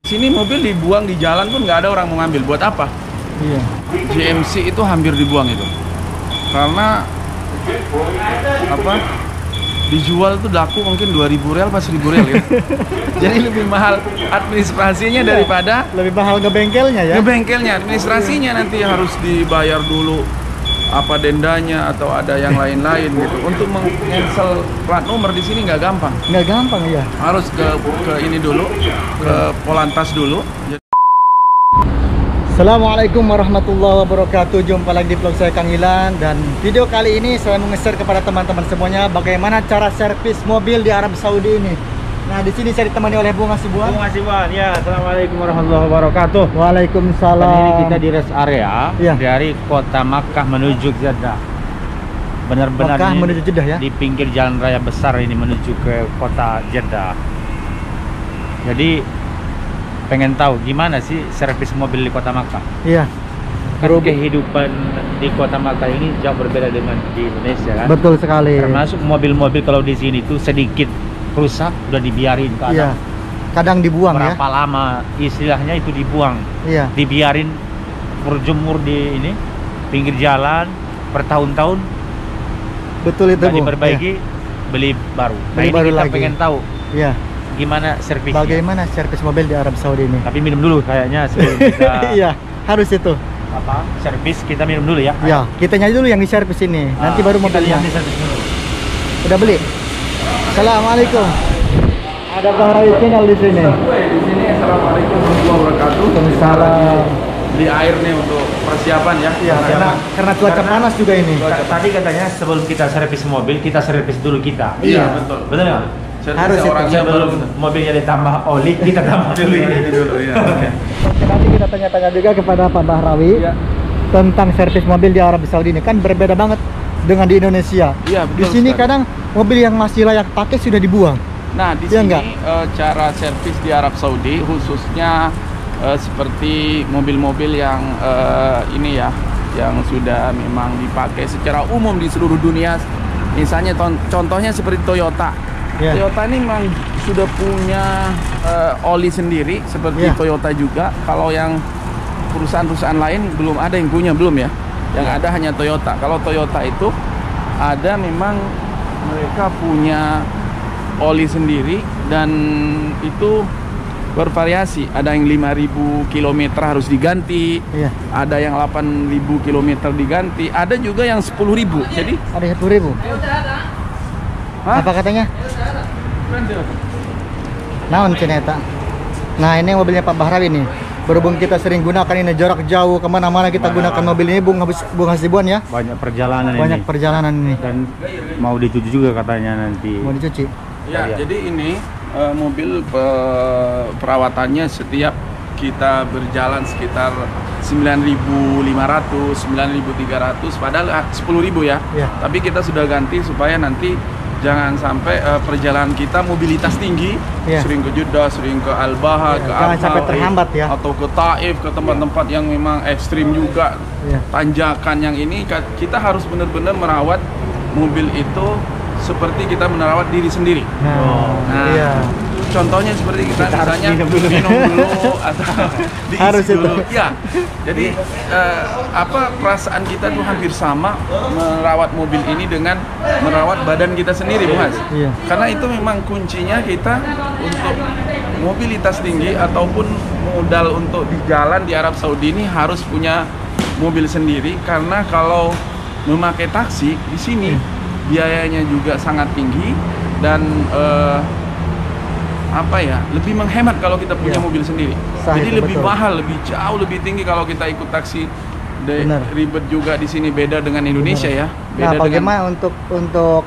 Sini mobil dibuang di jalan pun nggak ada orang mau ngambil. Buat apa? Iya. GMC itu hampir dibuang itu. Karena apa? Dijual tuh laku mungkin 2.000 real pas 1.000 real ya. Jadi lebih mahal administrasinya daripada Lebih mahal ngebengkelnya ya. ngebengkelnya. Administrasinya nanti harus dibayar dulu apa dendanya atau ada yang lain-lain gitu. Untuk meng-cancel plat nomor di sini nggak gampang. Nggak gampang ya. Harus ke ini dulu, ke Polantas dulu. Assalamualaikum warahmatullahi wabarakatuh. Jumpa lagi di vlog saya Kang Ilan. Dan video kali ini saya mau nge-share kepada teman-teman semuanya bagaimana cara servis mobil di Arab Saudi ini. Nah, di sini saya ditemani oleh Bung Hasibuan. Bung Hasibuan, ya. Assalamualaikum warahmatullahi wabarakatuh. Waalaikumsalam. Dan ini kita di rest area Ya. dari kota Makkah menuju Jeddah. Benar-benar Makkah ini menuju Jeddah ya. di pinggir jalan raya besar ini menuju ke kota Jeddah. Jadi pengen tahu gimana sih servis mobil di kota Makkah? Iya. Kan kehidupan di kota Makkah ini jauh berbeda dengan di Indonesia kan? Betul sekali. Termasuk mobil-mobil kalau di sini tuh sedikit rusak udah dibiarin kan? Iya. Kadang dibuang ya. Berapa lama istilahnya itu dibuang? Iya. Dibiarin berjemur di ini pinggir jalan bertahun-tahun, Betul itu, nggak Bung. diperbaiki, beli baru. Nah, Beli ini baru kita lagi. pengen tahu Iya. gimana servisnya. Bagaimana servis mobil di Arab Saudi ini? Tapi minum dulu kayaknya sebelum kita Iya, harus itu. apa servis, kita minum dulu ya. Ya, kitanya dulu yang diservis ini. Nanti baru kita mobilnya. lihat di servis dulu. Udah beli? Assalamualaikum. Ada Bang Rawi channel di sini. Di sini assalamualaikum warahmatullahi wabarakatuh. Waalaikumsalam. Beli air nih untuk persiapan ya. Iya, karena cuaca panas juga ini. Tadi katanya sebelum kita servis mobil, kita servis dulu kita. Iya, betul. Betul nggak? Harus itu. Orangnya Sebelum mobilnya ditambah oli, kita tambah dulu ini. dulu ya. Oke, nanti kita tanya-tanya juga kepada Pak Bahrawi Iya. tentang servis mobil di Arab Saudi ini. Kan berbeda banget dengan di Indonesia. Iya, Di betul sini sekali. kadang mobil yang masih layak pakai sudah dibuang. Nah, di Iya sini nggak? cara servis di Arab Saudi khususnya seperti mobil-mobil yang ini ya, yang sudah memang dipakai secara umum di seluruh dunia. Misalnya contohnya seperti Toyota. Iya. Toyota ini memang sudah punya oli sendiri seperti Iya. Toyota juga. Kalau yang perusahaan-perusahaan lain belum ada yang punya, belum ya. Yang ada hanya Toyota. Kalau Toyota itu ada memang mereka punya oli sendiri dan itu bervariasi. Ada yang 5.000 km harus diganti, Iya. ada yang 8.000 km diganti, ada juga yang 10.000. Jadi Ada 10.000. hah? Apa katanya? Naon ceneta. Nah, ini mobilnya Pak Bahrawi nih. Berhubung kita sering gunakan ini jarak jauh kemana-mana kita gunakan mobil ini, Bung Hasibuan ya. Banyak perjalanan Banyak ini. perjalanan ini. Dan mau dicuci juga katanya nanti. Mau dicuci. Ya, Iya. jadi ini mobil perawatannya setiap kita berjalan sekitar 9.500, 9.300, padahal 10.000 ya. Iya. Tapi kita sudah ganti supaya nanti jangan sampai perjalanan kita mobilitas tinggi, Iya. sering ke Jeddah, sering ke Al-Baha, Iya, ke jangan Al-Baha, sampai terhambat ya. atau ke Taif, ke tempat-tempat yang memang ekstrim juga, Iya. tanjakan yang ini kita harus benar-benar merawat mobil itu seperti kita merawat diri sendiri. Nah, iya. Contohnya seperti kita Kita harus misalnya minum dulu. atau diisi Harus itu. dulu. Ya, jadi perasaan kita tuh hampir sama merawat mobil ini dengan merawat badan kita sendiri, Bung Has. Iya. Karena itu memang kuncinya kita untuk mobilitas tinggi ataupun modal untuk di jalan di Arab Saudi ini harus punya mobil sendiri, karena kalau memakai taksi di sini biayanya juga sangat tinggi dan lebih menghemat kalau kita punya Iya. mobil sendiri. Sah Jadi itu, lebih betul. mahal, jauh lebih tinggi kalau kita ikut taksi. Benar. Ribet juga di sini, beda dengan Indonesia ya. Nah, Beda bagaimana untuk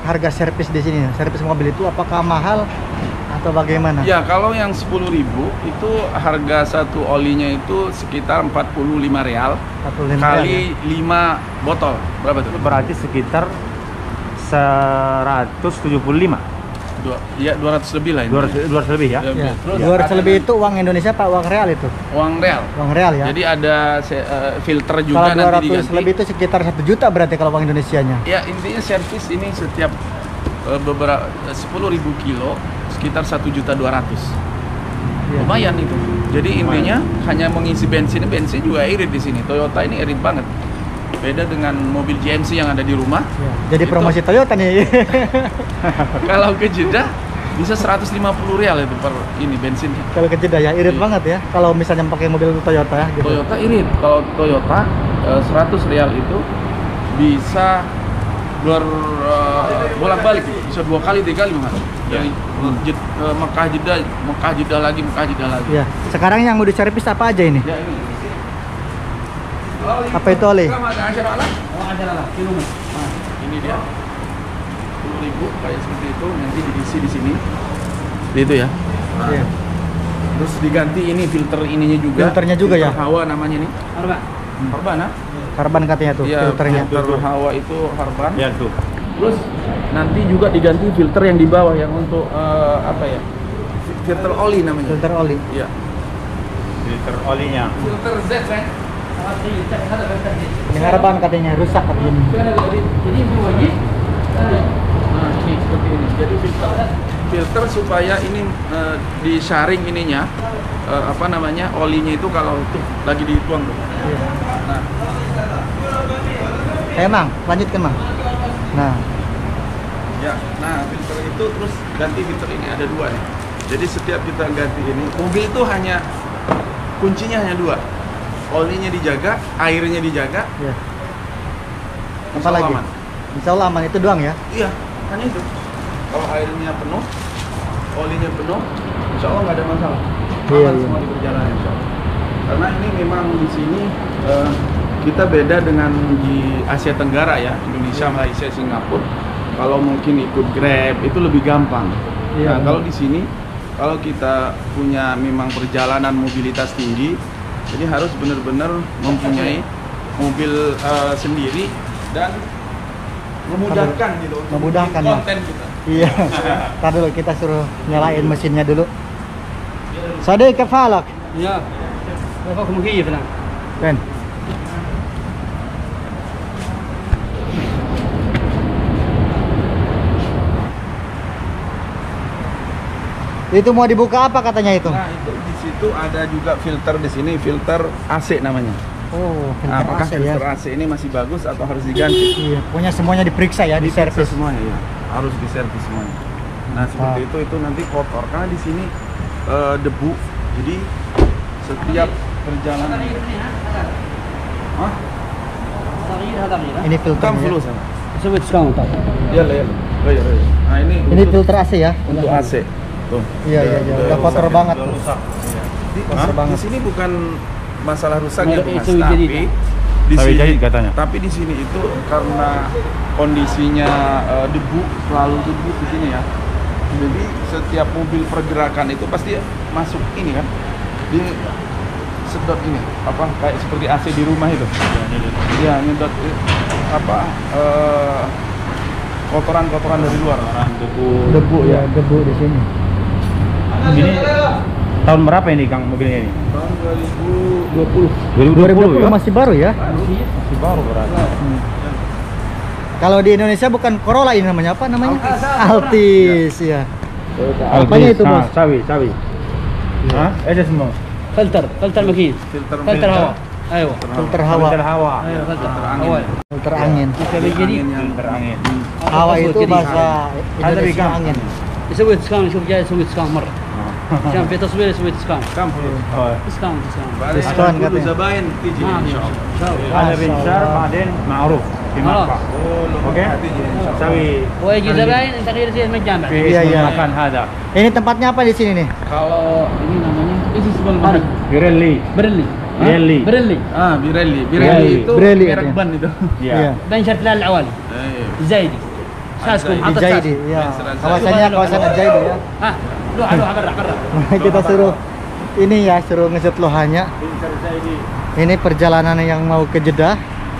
harga servis di sini? Servis mobil itu apakah mahal atau bagaimana? Ya, kalau yang 10.000 itu harga satu olinya itu sekitar 45 real 45 kali 5 botol. Berapa tuh? Berarti sekitar 175. 200 lebih lah ini. 200 lebih ya. Ya. Terus 200 ada lebih itu uang Indonesia Pak, uang real itu. uang real. Uang real ya. Jadi ada filter Kalau juga nanti 200 diganti. lebih itu sekitar 1 juta berarti kalau uang Indonesianya. Ya, intinya servis ini setiap beberapa 10.000 kilo sekitar 1.200.000. Iya. Lumayan itu. Jadi intinya hanya mengisi bensin juga irit di sini. Toyota ini irit banget. Beda dengan mobil GMC yang ada di rumah. Ya, jadi Itu- promosi Toyota nih. Kalau ke Jeddah bisa 150 rial itu per ini bensinnya. Kalau ke Jeddah ya irit Iya. banget ya. Kalau misalnya pakai mobil Toyota ya gitu. Toyota irit. Kalau Toyota 100 rial itu bisa bolak-balik, bisa 2 kali 3 kali mas. Yang Mekah Jeddah lagi. Iya. Sekarang yang mau diservis apa aja ini? Ya ini. Apa itu oli? Ini dia 10.000 kayak seperti itu, nanti diisi di sini. Itu ya. Iya. Terus diganti ini filter ininya juga. Filternya juga ya? Filter hawa namanya nih. Harban, nah? Karban katanya tuh Iya, filternya. filter hawa itu Harban. Ya tuh. Terus nanti juga diganti filter yang di bawah yang untuk apa ya? Filter oli namanya. Filter oli. Iya. Filter olinya. Filter Z, kan? Ini Harban katanya rusak katanya. Jadi ini nah ini seperti ini. Jadi filter supaya ini disaring ininya apa namanya olinya itu kalau tuh lagi dituang tuh. Iya. Nah, Mang, lanjutkan Mang. Nah, ya, nah filter itu terus ganti filter ini ada 2 nih. Jadi setiap kita ganti ini, mobil itu hanya kuncinya hanya 2. Olinya dijaga, airnya dijaga. iya. Insya Apa Allah lagi? aman. Insya Allah aman itu doang ya. Iya, hanya itu. Kalau airnya penuh, olinya penuh, insya Allah nggak ada masalah. Iya, Aman iya. semua di perjalanan insya Allah. Karena ini memang di sini kita beda dengan di Asia Tenggara ya, Indonesia, Malaysia, Singapura. Kalau mungkin ikut Grab itu lebih gampang. Iya, Nah, kalau di sini, kalau kita punya memang perjalanan mobilitas tinggi, jadi harus benar-benar mempunyai mobil sendiri dan memudahkan gitu untuk Memudahkan, bikin Mas. konten kita. Iya. Ntar dulu kita suruh nyalain mesinnya dulu. Sade kefalak. يا وفاكم مكيف الان Ben. Itu mau dibuka apa katanya itu? Nah, itu di situ ada juga filter di sini, filter AC namanya. Oh, filter Nah, apakah AC ya. filter AC ini masih bagus atau harus diganti? Iya, pokoknya semuanya diperiksa ya, di Diservis servis. semuanya ya, harus diservis semuanya. Nah, seperti itu nanti kotor karena di sini debu. Jadi setiap perjalanan Hah? صغير هذا غير Ini Kan filternya. full sama. سوي ديسكاونت طبعا Iya, iya. Oh, iya, iya. Nah, Ini filter AC ya. untuk AC. Tuh. Iya, iya, iya. Udah kotor rusak. banget. Udah rusak. Kotor Di banget. sini bukan masalah rusak Nah, ya, itu Mas, jadi, tapi ya? di Tapi sini jadi katanya. Tapi di sini itu karena kondisinya debu, selalu debu di sini ya. Jadi setiap mobil pergerakan itu pasti masuk ini kan. Di sedot ini apa kayak seperti AC di rumah itu. Ya, nyedot apa kotoran-kotoran dari luar. Debu ya, debu di sini. Ini tahun berapa ini Kang mobilnya ini? Tahun 2020. 2020 ya? masih baru ya. Masih baru berarti. Kalau di Indonesia bukan Corolla ini namanya apa namanya? Altis ya. Apanya itu, Bos? Sawi. Hah? Ada semua. فلتر مكيف Filter فلتر هواء ايوه Filter hawa, Filter hawa. ايوه فلتر angin. هواء filter angin. الجديد Filter angin. Hawa itu Jadi, bahasa ada Indonesia bikang. angin. يسوي ديسكاونت شوف جاي يسوي ديسكاونت مره عشان في تصوير يسوي ديسكاونت Campur. Oh. ديسكاونت Diskon Dulu katanya. Zabain tiji ما insya Allah. Ada Binsar, Baden, Ma'ruf di Makkah. Oke. Sawi. ويجي زباين انت غير زي المجامع Fi Iya, iya. makan hada. Ini tempatnya apa di sini nih? Kalau ini namanya ايش اسمه المرض Pirelli. بريلي Pirelli. بريلي Pirelli. Pirelli. Pirelli itu Pirelli merek katanya. ban itu. Iya. بنشر تلال العوالي زايدي ساسكم Di Di حط Jaidi, الساس ya. Jaidi. Kawasannya kawasan Jaidi ya. ها روح قرع Kita suruh ini ya, suruh ngeset lohannya. Binsar Zaidi. Ini perjalanan yang mau ke Jeddah,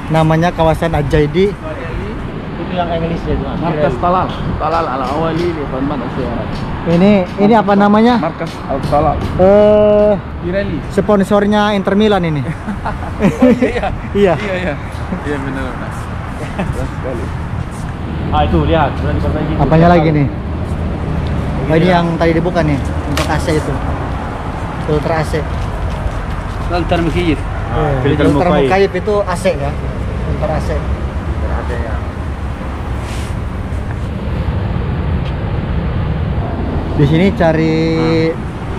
namanya kawasan Al-Jaidi. Itu yang Inggrisnya itu. Markas Talal ala awali di Fanman Asyara. Ini apa namanya? Markas Al Talal. Pirelli. Sponsornya Inter Milan ini. Iya. Iya. Iya. Iya benar Mas. Jelas sekali. Ah itu lihat, sudah diperbaiki. Apanya lagi nih? Oh, ini yang tadi dibuka nih untuk AC itu. Filter AC. فلتر مكيف. Filter filter mukayif. mukayif itu AC ya. Filter AC. Ada ya. Di sini cari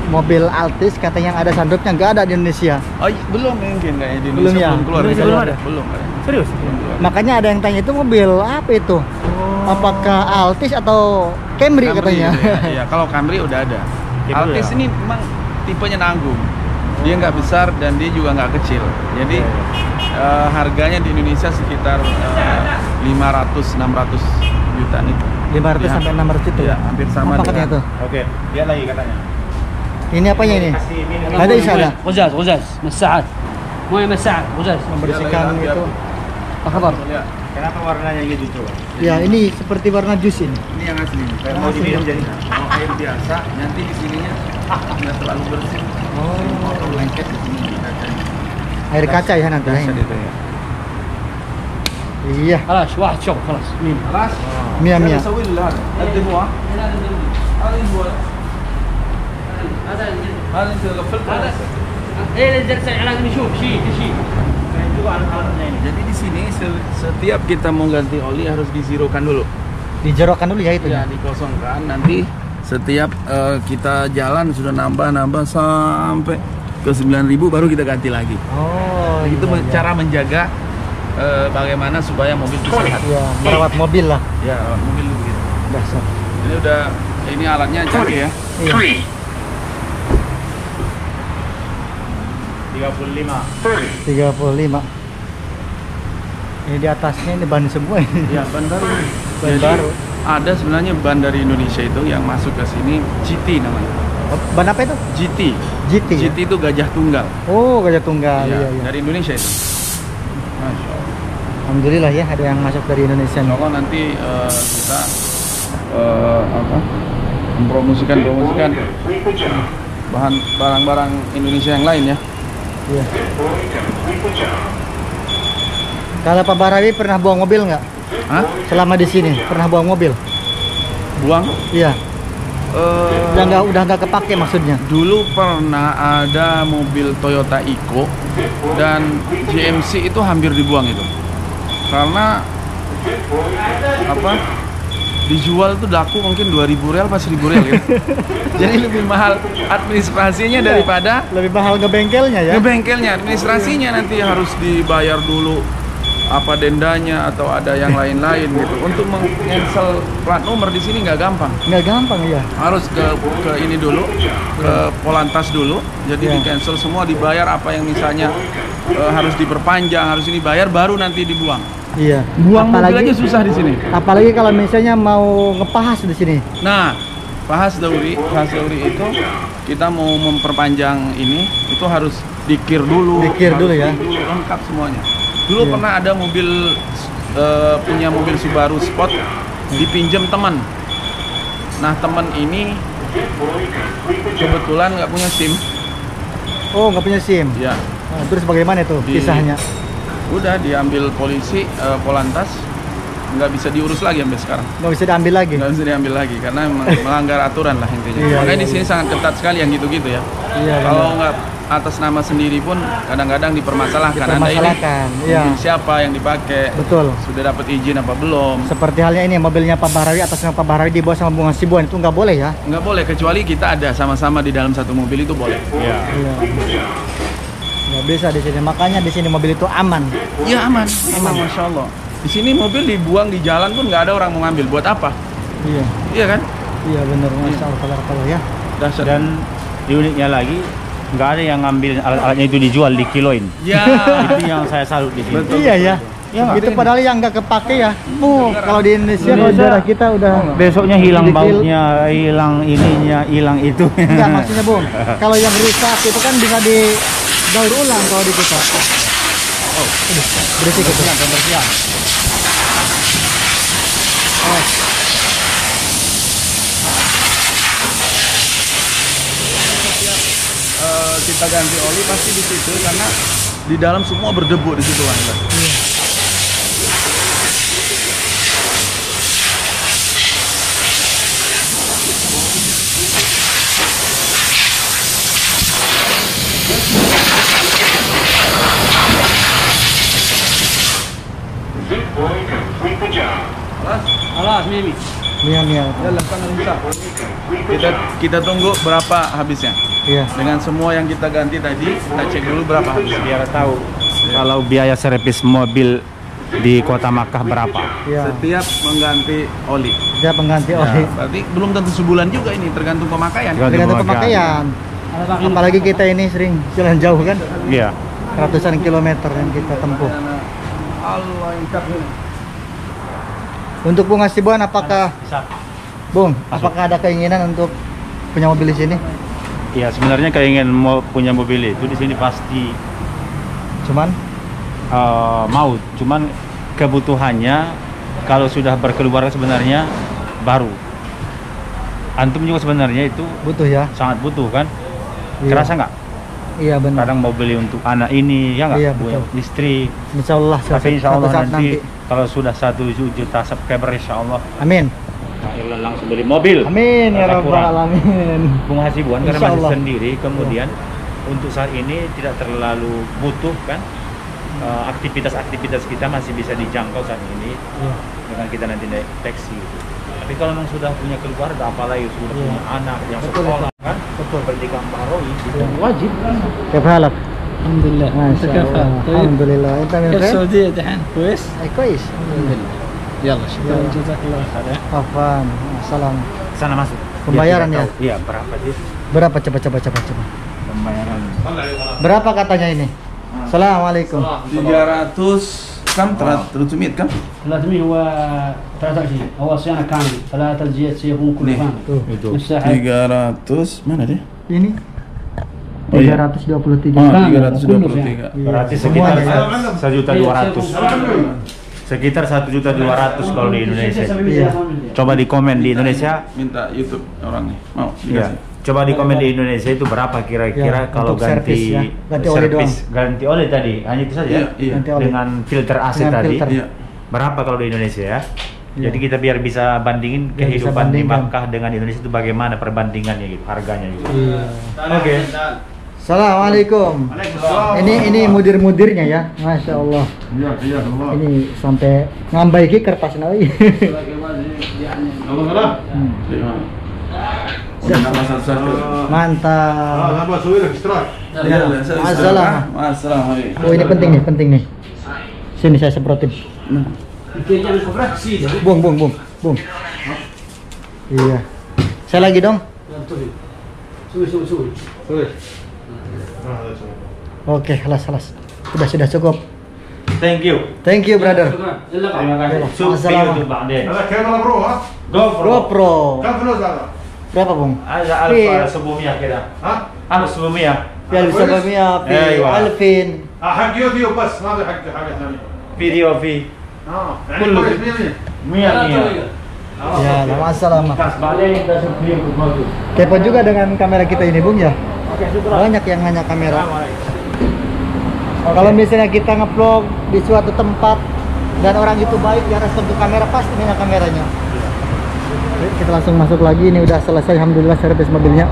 mobil Altis katanya yang ada sandupnya nggak ada di Indonesia. Oh iya, belum mungkin kayaknya di Belum Indonesia ya? belum keluar. Indonesia Belum belum ada. ada? Belum ada. Serius? Belum keluar. Makanya ada yang tanya itu mobil apa itu? Apakah Altis atau Camry, katanya? gitu ya. Iya, kalau Camry udah ada. Camry Altis ya? ini memang tipenya nanggung. Dia nggak besar dan dia juga nggak kecil. Jadi harganya di Indonesia sekitar 500-600 juta nih. 500 Ya. sampai 600 itu. Ya, hampir sama Apa katanya dengan tuh? Oke, lihat lagi katanya. Ini apanya ini? Kasih minum. Ada di sana. غزاز غزاز مساعات مويه مساعات غزاز Membersihkan Biar- itu. اخضر. Lihat. Kenapa warnanya gitu coba? Ya, ini seperti warna jus ini. Ini yang asli. Kayak mau diminum jadi. Kalau air biasa, nanti di sininya nggak terlalu bersih. Oh, Motor lengket di sini di kacanya. air kaca ya nanti. Biasa itu ya. Iya, خلاص واحد شوب خلاص مين خلاص Mia Mia. سوي له هذا قدم هو هذا هو هذا انت غفلت ايه اللي درس العلاج نشوف شيء شيء. Jadi di sini setiap kita mau ganti oli harus dizerokan dulu. Dijerokkan dulu ya itu. Ya, dikosongkan. Nanti setiap kita jalan sudah nambah sampai ke 9.000 baru kita ganti lagi. Oh, Itu iya, iya. cara menjaga bagaimana supaya mobil itu sehat. Ya, merawat mobil lah. Ya, mobil itu begitu. Dasar. Ini alatnya canggih ya. Iya. 35. 35. Ini di atasnya ini ban semua ini. Ya, ban baru. Ban Jadi, baru. ada sebenarnya ban dari Indonesia itu yang masuk ke sini GT namanya. Oh, ban apa itu? GT. GT. Ya? GT itu gajah tunggal. Oh, gajah tunggal. Iya, Iya, iya. dari Indonesia itu. Masya Allah. Alhamdulillah ya ada yang masuk dari Indonesia. Insya Allah nanti kita mempromosikan bahan barang-barang Indonesia yang lain ya. Iya. Kalau Pak Barawi pernah buang mobil nggak? Hah? Selama di sini pernah buang mobil? Buang? Iya. Udah nggak kepake maksudnya. Dulu pernah ada mobil Toyota Iko dan GMC itu hampir dibuang itu. Karena dijual tuh laku mungkin 2.000 real pas 1.000 real gitu. Jadi lebih mahal administrasinya daripada Lebih mahal ke bengkelnya ya. ke bengkelnya. Administrasinya nanti harus dibayar dulu apa dendanya atau ada yang lain-lain gitu. Untuk meng-cancel plat nomor di sini nggak gampang. Nggak gampang ya. Harus ke ini dulu, ke Polantas dulu. Jadi Iya. di-cancel semua, dibayar apa yang misalnya harus diperpanjang, harus ini bayar baru nanti dibuang. Iya. Buang mobil aja susah di sini. Apalagi kalau misalnya mau ngepahas di sini. Nah, Fahas Dauri itu kita mau memperpanjang ini itu harus dikir dulu. Dikir harus dulu ya. Lengkap semuanya. Dulu Iya. pernah ada mobil punya mobil Subaru Sport dipinjam teman. Nah, teman ini kebetulan nggak punya SIM. Oh, nggak punya SIM. Ya, Nah, terus bagaimana itu Di- kisahnya? udah diambil polisi Polantas, nggak bisa diurus lagi sampai sekarang. Nggak bisa diambil lagi. Nggak bisa diambil lagi karena memang melanggar aturan lah intinya. Iya, Makanya iya, di sini sangat ketat sekali yang gitu-gitu ya. Iya. Kalau benar. nggak atas nama sendiri pun kadang-kadang dipermasalahkan. Anda ini Dipermasalahkan. Iya. mobil siapa yang dipakai? Betul. Sudah dapat izin apa belum? Seperti halnya ini mobilnya Pak Barawi atas nama Pak Barawi dibawa sama Bung Hasibuan itu nggak boleh ya? Nggak boleh kecuali kita ada sama-sama di dalam satu mobil itu boleh. Iya. Iya. Nggak bisa di sini. Makanya di sini mobil itu aman. Iya aman, masya Allah. Di sini mobil dibuang di jalan pun nggak ada orang mau ngambil. Buat apa? Iya. Iya kan? Iya benar. Masya Allah kalau ya. Dasar. Dan uniknya lagi nggak ada yang ngambil alat-alatnya itu dijual dikiloin. Ya. Itu yang saya salut di sini. Betul. Iya ya. Ya, itu ini. padahal yang nggak kepake ya. Kalau di Indonesia kalau Indonesia. daerah kita udah Besoknya hilang Dikil- bautnya, hilang ininya, hilang itu. enggak maksudnya Bung. Kalau yang rusak itu kan bisa didaur ulang kalau di kita. Oh, berisik itu. Oh. Kita ganti oli pasti di situ karena di dalam semua berdebu di situ kan. خلاص ميمي. Mia. Kita tunggu berapa habisnya. Iya. Dengan semua yang kita ganti tadi, kita cek dulu berapa habisnya. Biar tahu kalau biaya servis mobil di Kota Makkah berapa. Iya. Setiap mengganti oli. Dia pengganti oli. Berarti belum tentu sebulan juga ini, tergantung pemakaian. Tergantung pemakaian. Apalagi kita ini sering jalan jauh kan, Iya. ratusan kilometer yang kita tempuh. Allah yang Untuk Bung Hasibuan, apakah Bung, apakah ada keinginan untuk punya mobil di sini? Iya, sebenarnya keinginan mau punya mobil itu di sini pasti Cuman mau, cuman kebutuhannya kalau sudah berkeluarga sebenarnya baru. Antum juga sebenarnya itu butuh ya? sangat butuh kan? Iya. Kerasa nggak? Iya benar. Kadang mau beli untuk anak ini ya nggak? Iya, Punya betul. istri. Insya Allah Tapi insya Allah suatu saat nanti kalau sudah 1 juta subscriber insya Allah Amin. Irlan langsung beli mobil. Amin ya Rasa rabbal kurang. alamin. Bung Hasibuan karena Insya masih Allah. sendiri, kemudian untuk saat ini tidak terlalu butuh kan, aktivitas-aktivitas kita masih bisa dijangkau saat ini Iya. dengan kita nanti naik taksi gitu. Tapi kalau memang sudah punya keluarga, apalagi sudah Iya. punya anak yang Betul, sekolah kan, Betul. seperti Kang Bahroi itu Iya. wajib. كيف حالك؟ الحمد لله. ما انت شاء كيف الله. حالك؟ طيب. الحمد لله. انت من كيف فين؟ السعودية دحين؟ كويس؟ أي كويس. الحمد لله. يلا شكرا يلا. جزاك الله خير. Afwan. Salam. Sana masuk. Pembayaran Dia ya? tidak tahu. Iya, berapa sih Berapa coba. pembayaran? Berapa katanya ini? Assalamualaikum. 300 كم 300 كم 300 هو 23 هو صيانة كاملة 3 الجيات سيكون كله nih. كامل. Tuh. Itu. مستحيل. 300 mana dia? Ini Oh, iya. 323. Oh, Kan, 323. Berarti Semuanya sekitar ya? 1.200.000. Sekitar 1.200.000 kalau di Indonesia. Iya. Coba di komen di Indonesia. Minta YouTube orang nih. Mau Iya. dikasih. Coba di komen di Indonesia itu berapa kira-kira Ya, kalau untuk servis ganti ya. Ganti oli servis, ganti oli tadi. Hanya itu saja. Iya, iya. Ganti oli. Dengan filter AC Dengan tadi. filter. Iya. Berapa kalau di Indonesia ya? Iya. Jadi kita biar bisa bandingin Biar bisa kehidupan di bandingkan. Makkah dengan Indonesia itu bagaimana perbandingannya gitu, harganya gitu. Iya. Oke. Assalamualaikum. Ini mudir-mudirnya ya, masya Allah. Iya, Allah. Ini sampai ngambai ki kertas nawi. Nama satu-satu. Mantap. Iya, Assalam. Assalam. Oh ini penting nih. Sini saya semprotin. Nah, Bung. Iya. Saya lagi dong. سوي. Oke, halas. Sudah cukup. Thank you. Thank you brother. شكرا. يلا Terima بعد. kasih. Assalamualaikum. See you tuh Bang Den. هذا كاميرا برو ها؟ GoPro. كم فلوس هذا؟ Berapa bung? Ada Fi- Alfa sebelumnya kira. ها؟ Alfa sebelumnya. Fi 1700 fi أيوة. 2000. حق يوتيوب بس ما في حق حاجه ثانيه. Video V. يعني كله. كويس 100%. Mia. Ya, masalah. Kas balik kita sebelum bagus. Kepo juga dengan kamera kita ini bung ya. Banyak yang nanya kamera. Kalau misalnya kita ngevlog di suatu tempat dan orang itu baik, dia respon ke kamera, pasti nanya kameranya. Oke, kita langsung masuk lagi. Ini udah selesai, alhamdulillah servis mobilnya.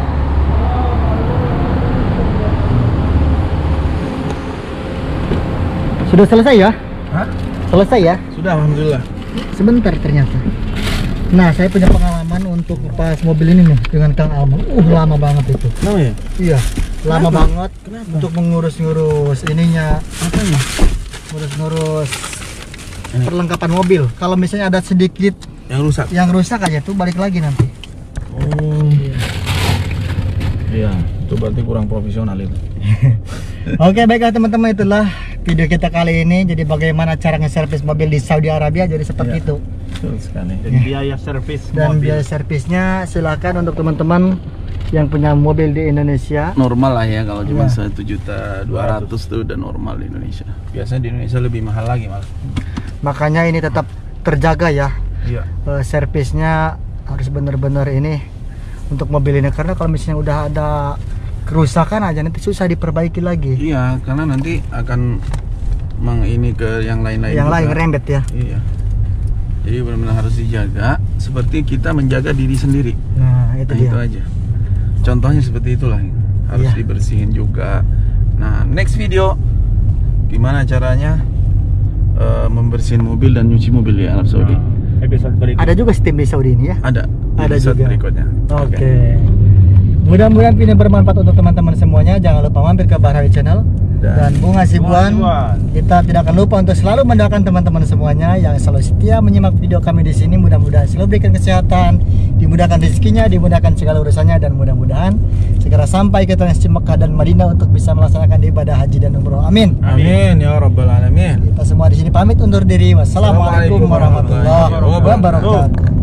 Sudah selesai ya? Hah? Selesai ya? Sudah, alhamdulillah. Sebentar ternyata. Nah, saya punya pengalaman untuk lepas mobil ini nih dengan Kang Alman. Lama banget itu. Kenapa ya? Iya, lama Kenapa? banget. Kenapa? Untuk mengurus ininya, Apanya? ngurus Ini. perlengkapan mobil. Kalau misalnya ada sedikit Yang rusak. aja tuh balik lagi nanti. Oh. Iya, itu berarti kurang profesional itu. Oke, baiklah teman-teman, itulah video kita kali ini. Jadi bagaimana cara nge-servis mobil di Saudi Arabia, jadi seperti Iya. itu. Betul sekali. Dan biaya servis Dan mobil. biaya servisnya silakan untuk teman-teman yang punya mobil di Indonesia. Normal lah ya, kalau cuma Iya. 1.200.000 tuh udah normal di Indonesia. Biasanya di Indonesia lebih mahal lagi malah. Makanya ini tetap terjaga ya. Iya. Servisnya harus benar-benar ini untuk mobil ini, karena kalau misalnya udah ada kerusakan aja nanti susah diperbaiki lagi. Iya, karena nanti akan ini ke yang lain-lain. Yang juga. lain ngerembet ya. Iya. Jadi benar-benar harus dijaga seperti kita menjaga diri sendiri. Nah, itu Nah, dia. itu aja. Contohnya seperti itulah. Harus Iya. dibersihin juga. Nah, next video gimana caranya membersihin mobil dan nyuci mobil di Arab Saudi. episode berikutnya. Ada juga steam di Saudi ini ya? Ada. di Ada episode juga. berikutnya. Oke. Mudah-mudahan video bermanfaat untuk teman-teman semuanya. Jangan lupa mampir ke Bahrawi Channel dan Bung Hasibuan. Kita tidak akan lupa untuk selalu mendoakan teman-teman semuanya yang selalu setia menyimak video kami di sini. Mudah-mudahan selalu berikan kesehatan, dimudahkan rezekinya, dimudahkan segala urusannya, dan mudah-mudahan segera sampai ke Tanah Suci Mekah dan Madinah untuk bisa melaksanakan ibadah haji dan umroh. Amin. Amin ya rabbal alamin. Kita semua di sini pamit undur diri. Wassalamualaikum warahmatullahi wabarakatuh.